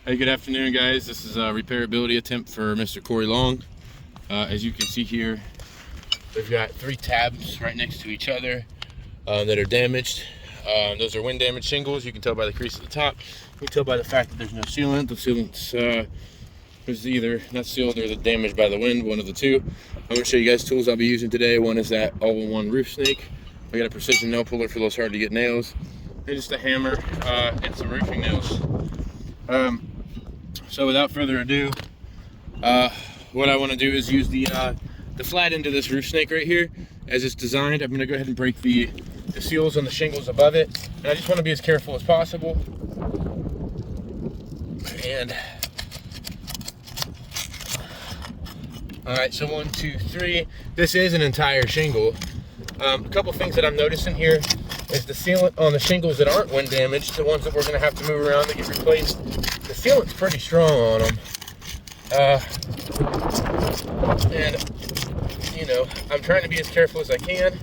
Hey, good afternoon, guys. This is a repairability attempt for Mr. Corey Long. As you can see here, we've got 3 tabs right next to each other that are damaged. Those are wind damage shingles. You can tell by the crease at the top. You can tell by the fact that there's no sealant. The sealant's is either not sealed or damaged by the wind, one of the two. I'm going to show you guys tools I'll be using today. One is that all-in-one roof snake. I got a precision nail puller for those hard to get nails, and just a hammer and some roofing nails. So without further ado, what I want to do is use the flat end of this roof snake right here as it's designed. I'm going to go ahead and break the seals on the shingles above it, and I just want to be as careful as possible. And all right, so 1, 2, 3. This is an entire shingle. A couple things that I'm noticing here is the sealant on the shingles that aren't wind damaged, the ones that we're going to have to move around that get replaced. The sealant's pretty strong on them. And, you know, I'm trying to be as careful as I can,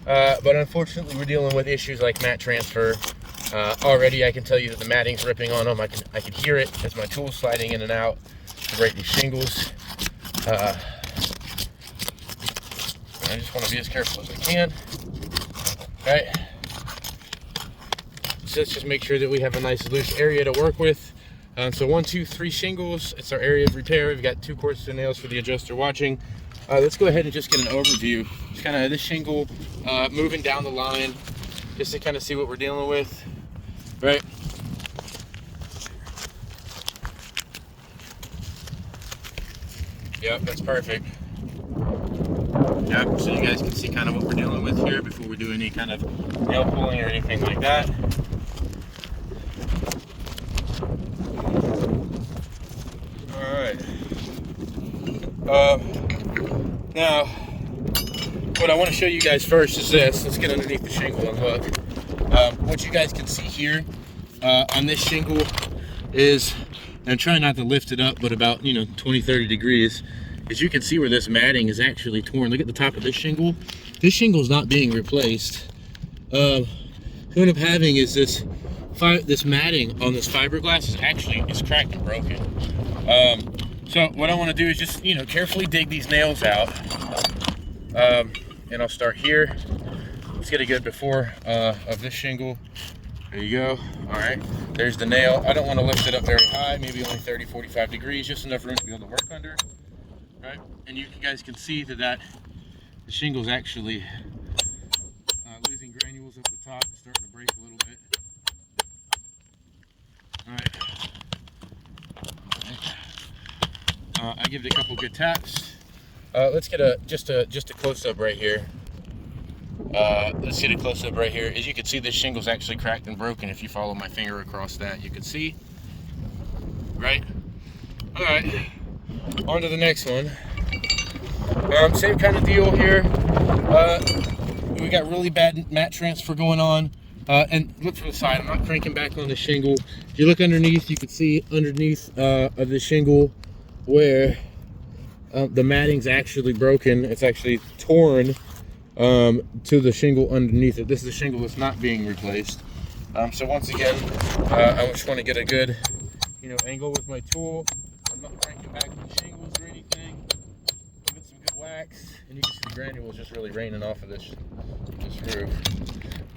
but unfortunately we're dealing with issues like mat transfer. Already I can tell you that the matting's ripping on them. I can hear it as my tool's sliding in and out to break these shingles. I just want to be as careful as I can. All right. So let's just make sure that we have a nice loose area to work with. So 1, 2, 3 shingles. It's our area of repair. We've got 2 courses of nails for the adjuster watching. Let's go ahead and just get an overview. Just kind of this shingle moving down the line, just to kind of see what we're dealing with. Right. Yep, that's perfect. Yep, so you guys can see kind of what we're dealing with here before we do any kind of nail pulling or anything like that. Alright. Now, what I want to show you guys first is this. Let's get underneath the shingle and look. What you guys can see here on this shingle is, and try not to lift it up, but about 20-30 degrees, as you can see where this matting is actually torn. Look at the top of this shingle. This shingle is not being replaced. What we end up having is this matting on this fiberglass is cracked and broken. So what I want to do is just carefully dig these nails out, and I'll start here. Let's get a good before of this shingle. There you go. All right, there's the nail. I don't want to lift it up very high, maybe only 30-45 degrees, just enough room to be able to work under. Right, and you guys can see that the shingle's actually losing granules up the top. It's starting to break a little bit. All right. I give it a couple good taps. Let's get just a close-up right here. Let's get a close-up right here. As you can see, this shingle's actually cracked and broken. If you follow my finger across that, you can see. Right? All right. On to the next one. Same kind of deal here. We got really bad mat transfer going on. And look from the side. I'm not cranking back on the shingle. If you look underneath, you can see underneath of the shingle where the matting's actually broken. It's actually torn to the shingle underneath it. This is the shingle that's not being replaced. So once again, I just want to get a good angle with my tool. I'm not cranking back the shingles or anything. Give it some good wax, and you can see the granules just really raining off of this roof.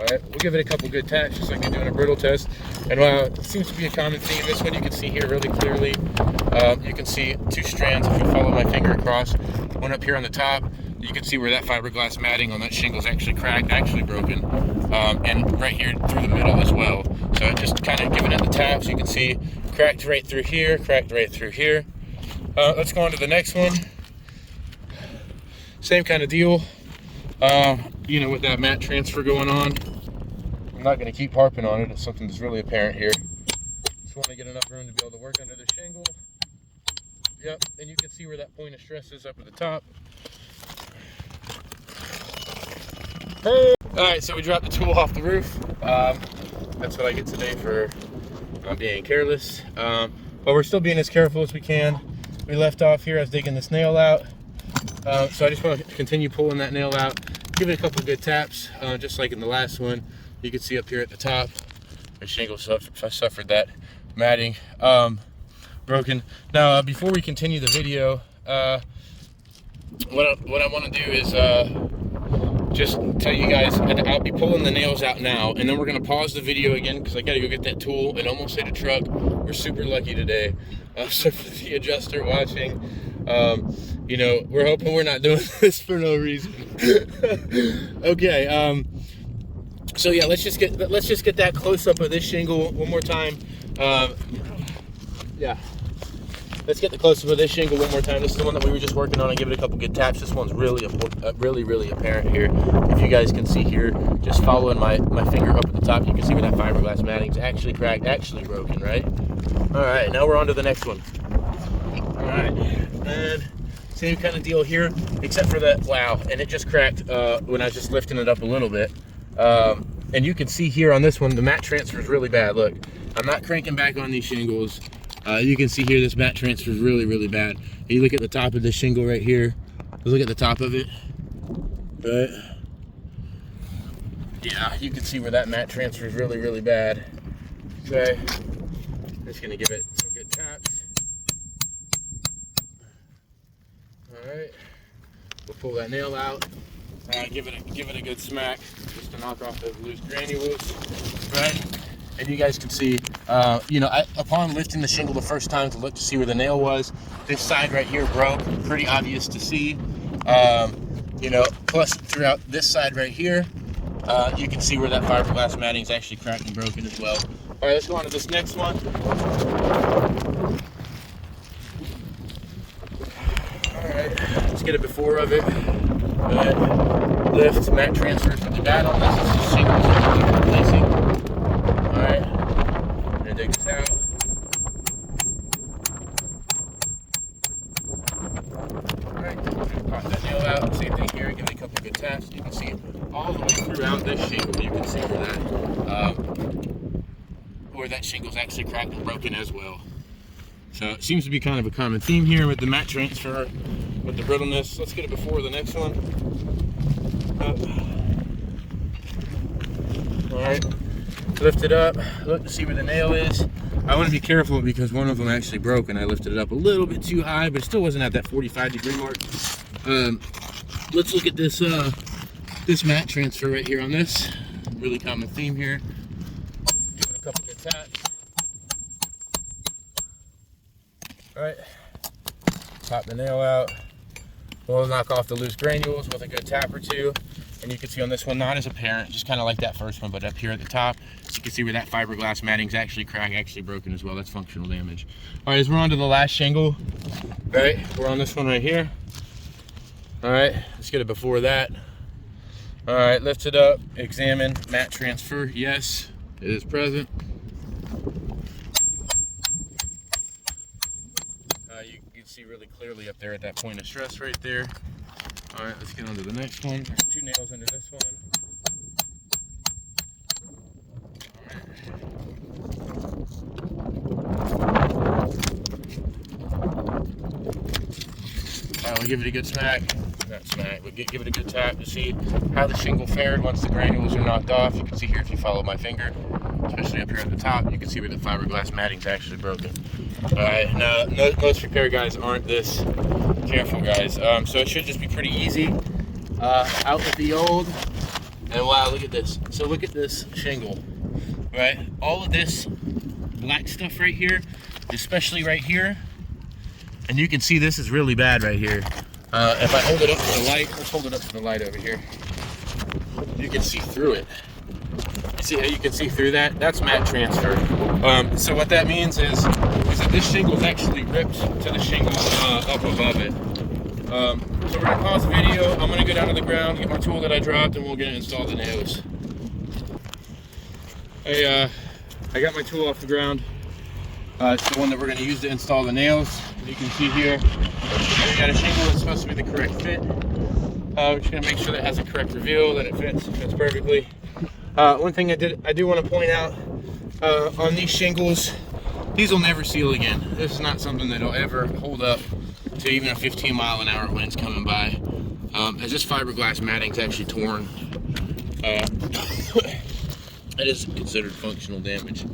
All right, we'll give it a couple good taps, just like we do in a brittle test. And it seems to be a common theme. This one you can see here really clearly. You can see 2 strands if you follow my finger across. One up here on the top. You can see where that fiberglass matting on that shingle is actually cracked, actually broken, and right here through the middle as well. So just kind of giving it the taps. You can see cracked right through here, cracked right through here. Let's go on to the next one. Same kind of deal, with that mat transfer going on. I'm not going to keep harping on it. It's something that's really apparent here. Just want to get enough room to be able to work under the shingle. Yep, and you can see where that point of stress is up at the top. Hey. All right, so we dropped the tool off the roof. That's what I get today for being careless. But we're still being as careful as we can. We left off here. I was digging this nail out. So I just want to continue pulling that nail out. Give it a couple good taps, just like in the last one. You can see up here at the top, the shingle suffered that matting. broken. Now, before we continue the video, what I want to do is just tell you guys, I'll be pulling the nails out now, and then we're going to pause the video again because I got to go get that tool and almost hit a truck. We're super lucky today. So for the adjuster watching, you know, we're hoping we're not doing this for no reason. Okay, so yeah, let's just get that close up of this shingle one more time. Yeah, let's get the close up of this shingle one more time. This is the one that we were just working on, and give it a couple good taps. This one's really apparent here. If you guys can see here, just following my finger up at the top, you can see where that fiberglass matting's actually cracked, actually broken, right? All right, now we're on to the next one. All right, and same kind of deal here, except for that, wow, and it just cracked when I was just lifting it up a little bit. And you can see here on this one, the mat transfer is really bad. Look, I'm not cranking back on these shingles. You can see here, this mat transfer is really bad. You look at the top of this shingle right here. Look at the top of it, right? Yeah, you can see where that mat transfer is really bad. Okay, just gonna give it some good taps. All right, we'll pull that nail out. Give it a good smack just to knock off those loose granules, right? And you guys can see, you know, upon lifting the shingle the first time to look to see where the nail was, this side right here broke, pretty obvious to see. You know, plus throughout this side right here, you can see where that fiberglass matting is actually cracked and broken as well. All right, let's go on to this next one. All right, let's get a before of it. Lift, mat transfer is really bad on this. This is shingles that we're replacing. All right, I'm gonna dig this out. All right, pop that nail out. Same thing here. Give it a couple good taps. You can see all the way throughout this shingle. You can see where that shingle's actually cracked and broken as well. So it seems to be kind of a common theme here with the mat transfer, with the brittleness. Let's get it before the next one. All right, lift it up, look to see where the nail is. I want to be careful because one of them actually broke and I lifted it up a little bit too high, but it still wasn't at that 45-degree mark. Let's look at this this mat transfer right here on this. Really common theme here. Give it a couple good taps. All right, pop the nail out. We'll knock off the loose granules with a good tap or two. And you can see on this one, not as apparent, just kind of like that first one, but up here at the top, you can see where that fiberglass matting's actually cracked, actually broken as well. That's functional damage. All right, as we're on to the last shingle, all right, we're on this one right here. All right, let's get it before that. All right, lift it up, examine, mat transfer. Yes, it is present. You can see really clearly up there at that point of stress right there. All right, let's get on to the next one. There's 2 nails into this one. All right, we'll give it a good smack. Not smack, but give it a good tap to see how the shingle fared once the granules are knocked off. You can see here if you follow my finger, especially up here at the top, you can see where the fiberglass matting's actually broken. All right, now most repair guys aren't this careful, guys. So it should just be pretty easy. Out with the old, and wow, look at this. So look at this shingle, right? All of this black stuff right here, especially right here, and you can see this is really bad right here. If I hold it up to the light, let's hold it up to the light over here. You can see through it. See how you can see through that? That's mat transfer. So what that means is that this shingle is actually ripped to the shingle up above it. So we're gonna pause the video. I'm gonna go down to the ground, get my tool that I dropped, and we're gonna install the nails. I got my tool off the ground. It's the one that we're gonna use to install the nails. You can see here, we got a shingle that's supposed to be the correct fit. We're just gonna make sure that it has a correct reveal, that it fits perfectly. One thing I do want to point out, on these shingles, these will never seal again. This is not something that'll ever hold up to even a 15-mile-an-hour wind's coming by. As this fiberglass matting's actually torn, it is considered functional damage.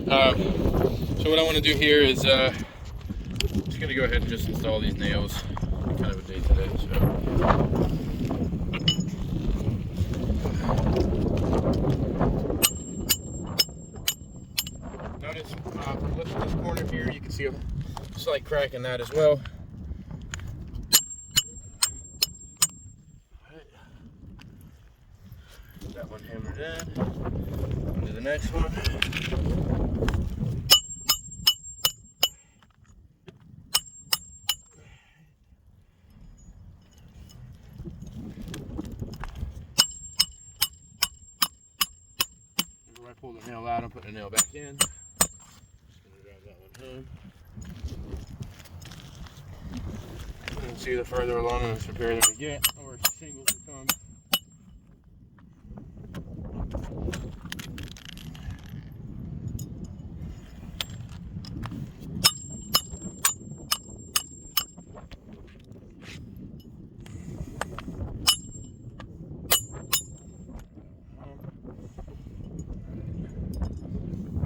So what I want to do here is just going to go ahead and just install these nails. Kind of a day today. So. Notice from lifting this corner here, you can see a slight crack in that as well. That one hammered in. On to the next one. Before I pull the nail out, I'm putting the nail back in. Just gonna drive that one home. You can see the further along in this repair that we get, the worse the shingles become.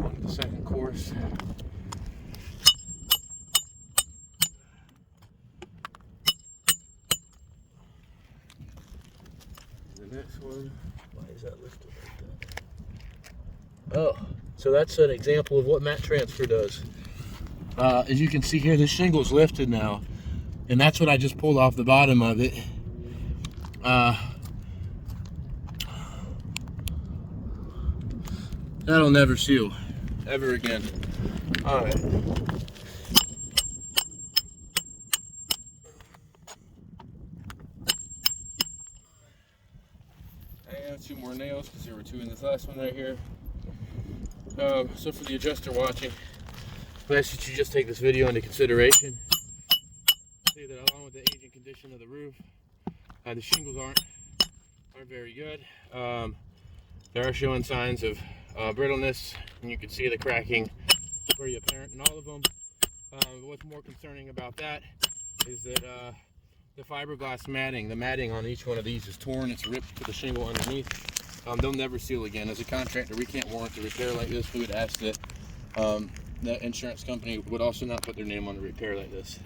On to the second course. The next one. Why is that lifted like that? Oh, so that's an example of what mat transfer does. As you can see here, this shingle's lifted now, and that's what I just pulled off the bottom of it. That'll never seal, ever again. All right. I have 2 more nails because there were 2 in this last one right here. So for the adjuster watching, I ask that you just take this video into consideration. See that along with the aging condition of the roof, the shingles aren't very good. They are showing signs of brittleness, and you can see the cracking pretty apparent in all of them. What's more concerning about that is that the fiberglass matting, the matting on each one of these is torn. It's ripped to the shingle underneath. They'll never seal again. As a contractor, we can't warrant a repair like this. We would ask that the insurance company would also not put their name on a repair like this.